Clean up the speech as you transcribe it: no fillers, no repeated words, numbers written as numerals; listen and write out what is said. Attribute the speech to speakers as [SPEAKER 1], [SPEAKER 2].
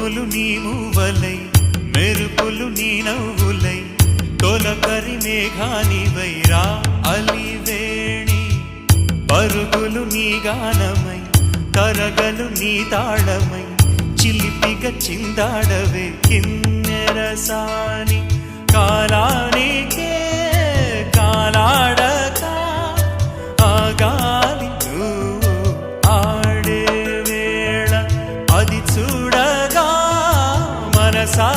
[SPEAKER 1] ఉరుములు నీ మూవలై మెరుపులు నీ నవ్వులై తొలకరి మేఘానివై రా అలివేణి పరుగులు నీ గానమై తరగలు నీ తాళమై చిలిపిగా చిందాడవే కిన్నెరసాని కాలానికే కాలాడక ఆగాలి నువ్వు ఆడే వేళ అది చూడగా మనసా